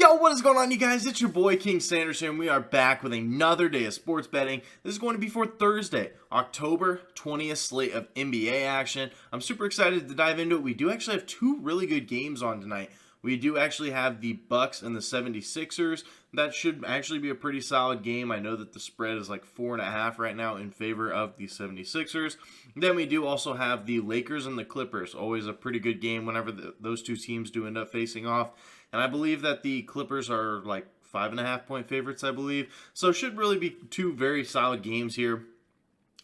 Yo, what is going on, you guys? It's your boy King Sanders here, and we are back with another day of sports betting. This is going to be for Thursday, October 20th slate of NBA action. I'm super excited to dive into it. We do actually have two really good games on tonight. We do actually have the Bucks and the 76ers. That should actually be a pretty solid game. I know that the spread is like 4.5 right now in favor of the 76ers. Then we do also have the Lakers and the Clippers. Always a pretty good game whenever those two teams do end up facing off. And I believe that the Clippers are like 5.5 point favorites, I believe. So it should really be two very solid games here.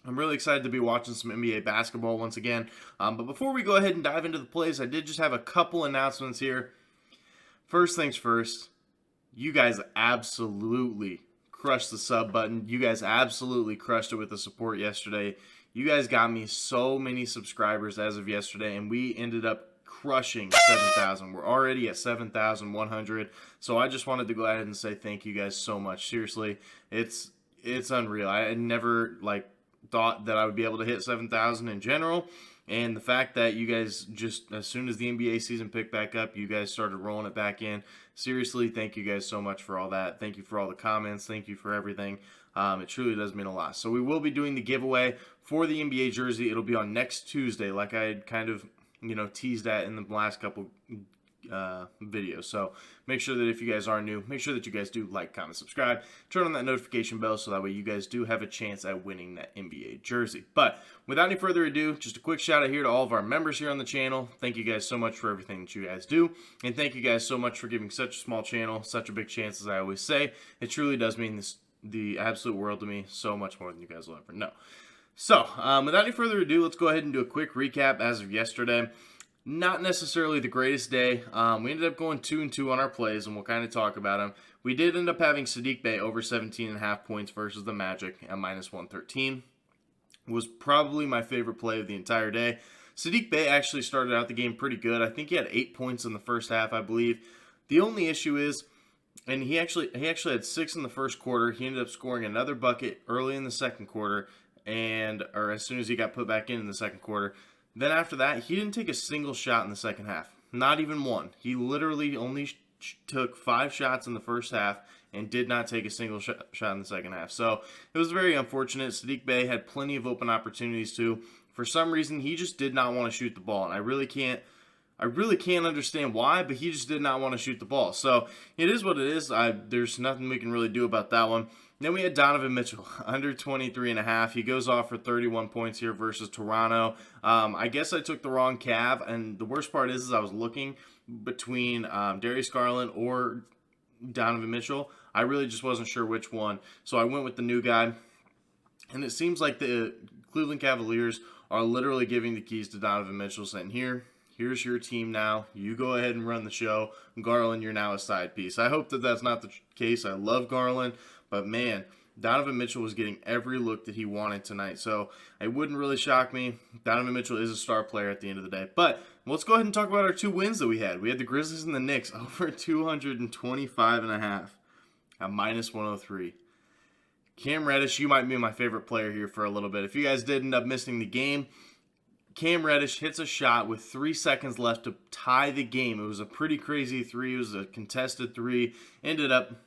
I'm really excited to be watching some NBA basketball once again. But before we go ahead and dive into the plays, I did just have a couple announcements here. First things first, you guys absolutely crushed the sub button. You guys absolutely crushed it with the support yesterday. You guys got me so many subscribers as of yesterday, and we ended up crushing 7,000. We're already at 7,100. So I just wanted to go ahead and say thank you guys so much. Seriously, it's unreal. I had never thought that I would be able to hit 7,000 in general. And the fact that you guys just, as soon as the NBA season picked back up, you guys started rolling it back in. Seriously, thank you guys so much for all that. Thank you for all the comments. Thank you for everything. It truly does mean a lot. So we will be doing the giveaway for the NBA jersey. It'll be on next Tuesday, like I had kind of, teased at in the last couple videos. So make sure that if you guys are new, make sure that you guys do like, comment, subscribe, turn on that notification bell so that way you guys do have a chance at winning that NBA jersey. But without any further ado, just a quick shout out here to all of our members here on the channel. Thank you guys so much for everything that you guys do, and thank you guys so much for giving such a small channel such a big chance. As I always say, it truly does mean the absolute world to me, so much more than you guys will ever know. So without any further ado, let's go ahead and do a quick recap as of yesterday. Not necessarily the greatest day. We ended up going 2-2 on our plays, and we'll kind of talk about them. We did end up having Sadiq Bey over 17.5 points versus the Magic at -113. Was probably my favorite play of the entire day. Sadiq Bey actually started out the game pretty good. I think he had 8 points in the first half, I believe. The only issue is, and he actually had 6 in the first quarter. He ended up scoring another bucket early in the second quarter, or as soon as he got put back in the second quarter. Then after that, he didn't take a single shot in the second half. Not even one. He literally only took 5 shots in the first half and did not take a single shot in the second half. So it was very unfortunate. Sadiq Bey had plenty of open opportunities too. For some reason, he just did not want to shoot the ball, and I really can't understand why, but he just did not want to shoot the ball. So it is what it is. There's nothing we can really do about that one. Then we had Donovan Mitchell, under 23.5. He goes off for 31 points here versus Toronto. I guess I took the wrong Cav, and the worst part is I was looking between Darius Garland or Donovan Mitchell. I really just wasn't sure which one, so I went with the new guy. And it seems like the Cleveland Cavaliers are literally giving the keys to Donovan Mitchell, saying, here's your team now. You go ahead and run the show. Garland, you're now a side piece. I hope that that's not the case. I love Garland, but man, Donovan Mitchell was getting every look that he wanted tonight. So it wouldn't really shock me. Donovan Mitchell is a star player at the end of the day. But let's go ahead and talk about our two wins that we had. We had the Grizzlies and the Knicks over 225.5 at -103. Cam Reddish, you might be my favorite player here for a little bit. If you guys did end up missing the game, Cam Reddish hits a shot with 3 seconds left to tie the game. It was a pretty crazy three. It was a contested three. Ended up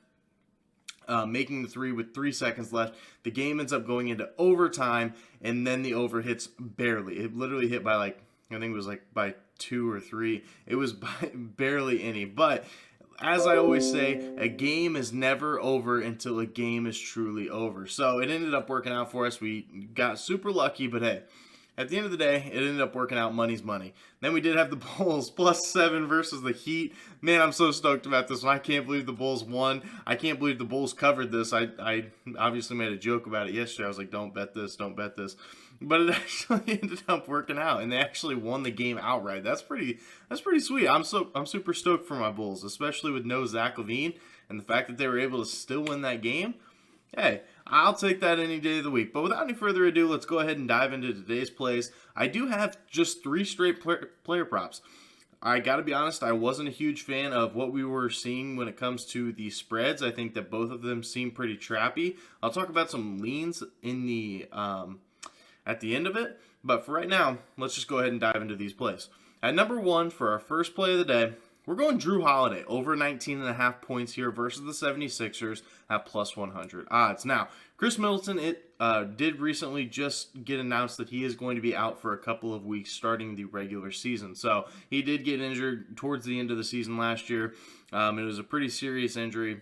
making the three with 3 seconds left. The game ends up going into overtime, and then the over hits barely. It literally hit by I think it was by 2 or 3. It was by barely any. But as I always say, a game is never over until a game is truly over. So it ended up working out for us. We got super lucky, but hey, at the end of the day, it ended up working out. Money's money. Then we did have the Bulls +7 versus the Heat. Man, I'm so stoked about this one. I can't believe the Bulls won. I can't believe the Bulls covered this. I obviously made a joke about it yesterday. I was like, don't bet this, don't bet this. But it actually ended up working out, and they actually won the game outright. That's pretty sweet. I'm super stoked for my Bulls, especially with no Zach LaVine, and the fact that they were able to still win that game. Hey, I'll take that any day of the week. But without any further ado, let's go ahead and dive into today's plays. I do have just 3 straight player props. I got to be honest, I wasn't a huge fan of what we were seeing when it comes to the spreads. I think that both of them seem pretty trappy. I'll talk about some leans in the at the end of it. But for right now, let's just go ahead and dive into these plays. At number 1 for our first play of the day, We're going Drew Holiday over 19.5 points here versus the 76ers at plus 100 odds. Now, Chris Middleton, did recently just get announced that he is going to be out for a couple of weeks starting the regular season. So he did get injured towards the end of the season last year. It was a pretty serious injury,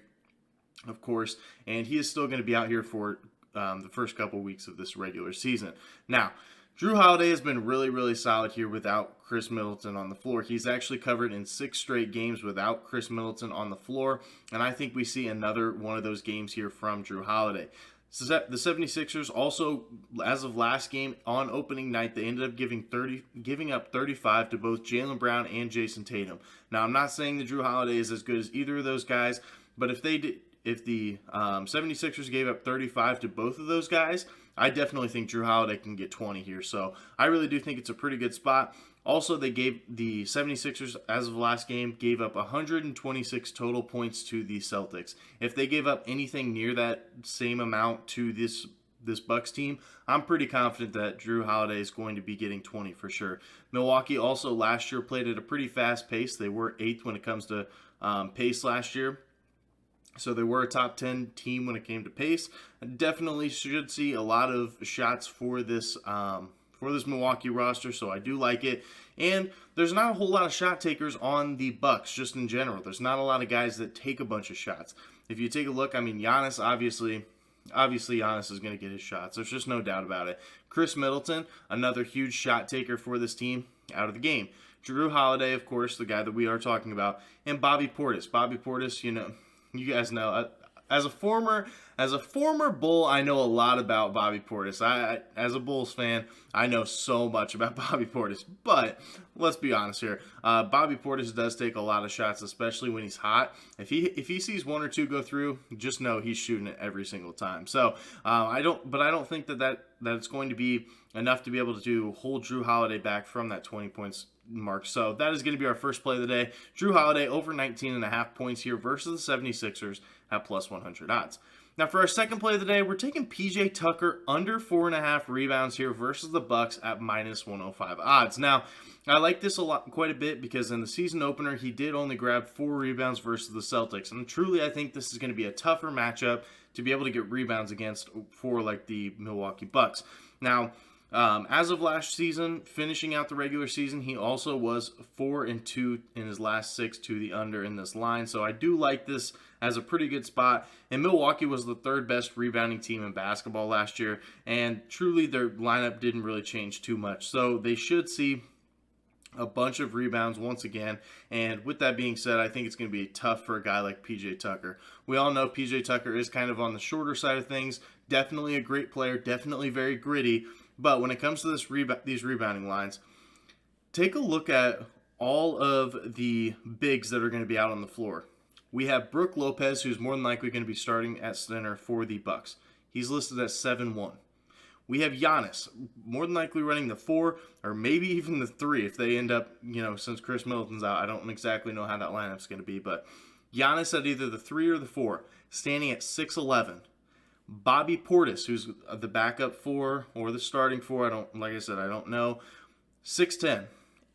of course, and he is still going to be out here for the first couple weeks of this regular season. Now, Drew Holiday has been really, really solid here without Chris Middleton on the floor. He's actually covered in 6 straight games without Chris Middleton on the floor, and I think we see another one of those games here from Drew Holiday. The 76ers also, as of last game on opening night, they ended up giving up 35 to both Jaylen Brown and Jason Tatum. Now, I'm not saying that Drew Holiday is as good as either of those guys, but if the 76ers gave up 35 to both of those guys, I definitely think Drew Holiday can get 20 here. So I really do think it's a pretty good spot. Also, the 76ers, as of last game, gave up 126 total points to the Celtics. If they gave up anything near that same amount to this Bucks team, I'm pretty confident that Drew Holiday is going to be getting 20 for sure. Milwaukee also last year played at a pretty fast pace. They were 8th when it comes to pace last year. So they were a top 10 team when it came to pace. I definitely should see a lot of shots for this Milwaukee roster, so I do like it. And there's not a whole lot of shot takers on the Bucks, just in general. There's not a lot of guys that take a bunch of shots. If you take a look, I mean, Giannis, obviously Giannis is going to get his shots. There's just no doubt about it. Chris Middleton, another huge shot taker for this team, out of the game. Drew Holiday, of course, the guy that we are talking about, and Bobby Portis. Bobby Portis, you guys know, as a former Bull, I know a lot about Bobby Portis. As a Bulls fan, I know so much about Bobby Portis. But let's be honest here, Bobby Portis does take a lot of shots, especially when he's hot. If he sees one or two go through, just know he's shooting it every single time. So I don't think that it's going to be enough to be able to hold Drew Holiday back from that 20 points mark. So that is going to be our first play of the day. Drew Holiday over 19.5 points here versus the 76ers at plus 100 odds. Now for our second play of the day, we're taking PJ Tucker under 4.5 rebounds here versus the Bucks at minus 105 odds. Now, I like this quite a bit because in the season opener, he did only grab 4 rebounds versus the Celtics. And truly, I think this is going to be a tougher matchup to be able to get rebounds against for like the Milwaukee Bucks. Now, as of last season, finishing out the regular season, he also was 4-2 in his last 6 to the under in this line. So I do like this as a pretty good spot. And Milwaukee was the 3rd best rebounding team in basketball last year. And truly, their lineup didn't really change too much. So they should see a bunch of rebounds once again. And with that being said, I think it's going to be tough for a guy like PJ Tucker. We all know PJ Tucker is kind of on the shorter side of things. Definitely a great player. Definitely very gritty. But when it comes to these rebounding lines, take a look at all of the bigs that are going to be out on the floor. We have Brook Lopez, who's more than likely going to be starting at center for the Bucks. He's listed at 7-1. We have Giannis, more than likely running the 4 or maybe even the 3 if they end up, since Chris Middleton's out. I don't exactly know how that lineup's going to be, but Giannis at either the 3 or the 4, standing at 6'11". Bobby Portis, who's the backup 4 or the starting 4, I don't know, 6'10".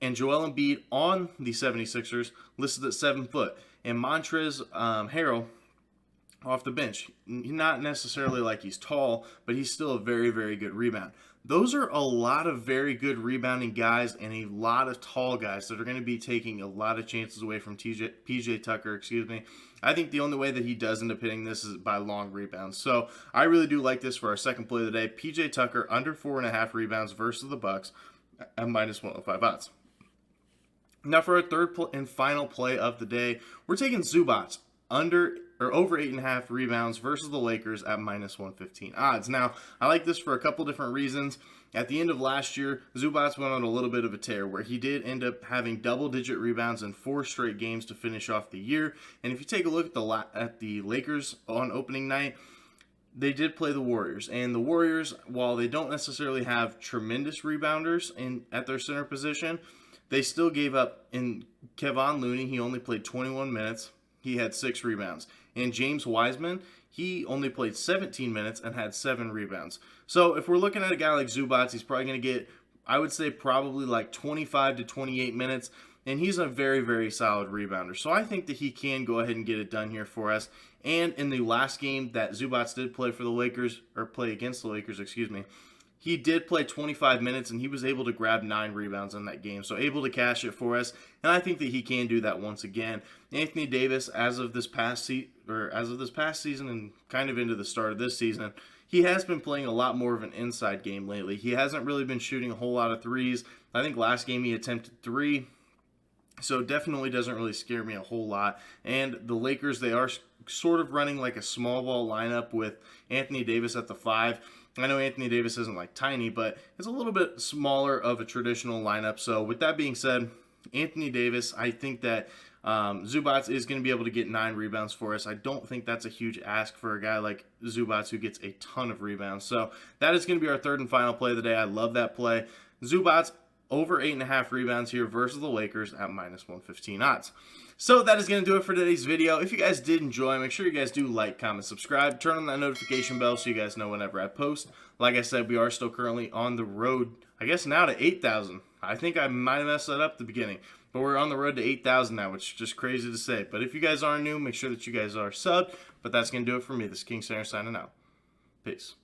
And Joel Embiid on the 76ers listed at 7 foot. And Montrezl Harrell off the bench. Not necessarily like he's tall, but he's still a very, very good rebound. Those are a lot of very good rebounding guys and a lot of tall guys that are going to be taking a lot of chances away from PJ Tucker, I think the only way that he does end up hitting this is by long rebounds. So I really do like this for our second play of the day. PJ Tucker under 4.5 rebounds versus the Bucks at minus 105 odds. Now for our third and final play of the day, we're taking Zubac over 8.5 rebounds versus the Lakers at minus 115 odds. Now, I like this for a couple different reasons. At the end of last year, Zubac went on a little bit of a tear where he did end up having double-digit rebounds in 4 straight games to finish off the year. And if you take a look at the Lakers on opening night, they did play the Warriors. And the Warriors, while they don't necessarily have tremendous rebounders at their center position, they still gave up. In Kevon Looney, he only played 21 minutes. He had 6 rebounds. And James Wiseman, he only played 17 minutes and had 7 rebounds. So if we're looking at a guy like Zubac, he's probably going to get, I would say, probably like 25 to 28 minutes. and he's a very, very solid rebounder. So I think that he can go ahead and get it done here for us. And in the last game that Zubac did play for the Lakers, or play against the Lakers, excuse me, he did play 25 minutes, and he was able to grab 9 rebounds in that game. So able to cash it for us, and I think that he can do that once again. Anthony Davis, as of this past season and kind of into the start of this season, he has been playing a lot more of an inside game lately. He hasn't really been shooting a whole lot of threes. I think last game he attempted 3. So definitely doesn't really scare me a whole lot. And the Lakers, they are sort of running like a small ball lineup with Anthony Davis at the 5. I know Anthony Davis isn't like tiny, but it's a little bit smaller of a traditional lineup. So with that being said, Anthony Davis, I think that Zubac is going to be able to get 9 rebounds for us. I don't think that's a huge ask for a guy like Zubac who gets a ton of rebounds. So that is going to be our third and final play of the day. I love that play. Zubac over 8.5 rebounds here versus the Lakers at -115 odds. So that is going to do it for today's video. If you guys did enjoy, make sure you guys do like, comment, subscribe, turn on that notification bell so you guys know whenever I post. Like I said, we are still currently on the road, I guess now to 8,000. I think I might have messed that up at the beginning, but we're on the road to 8,000 now, which is just crazy to say. But if you guys are new, make sure that you guys are subbed. But that's going to do it for me. This is King Sander signing out. Peace.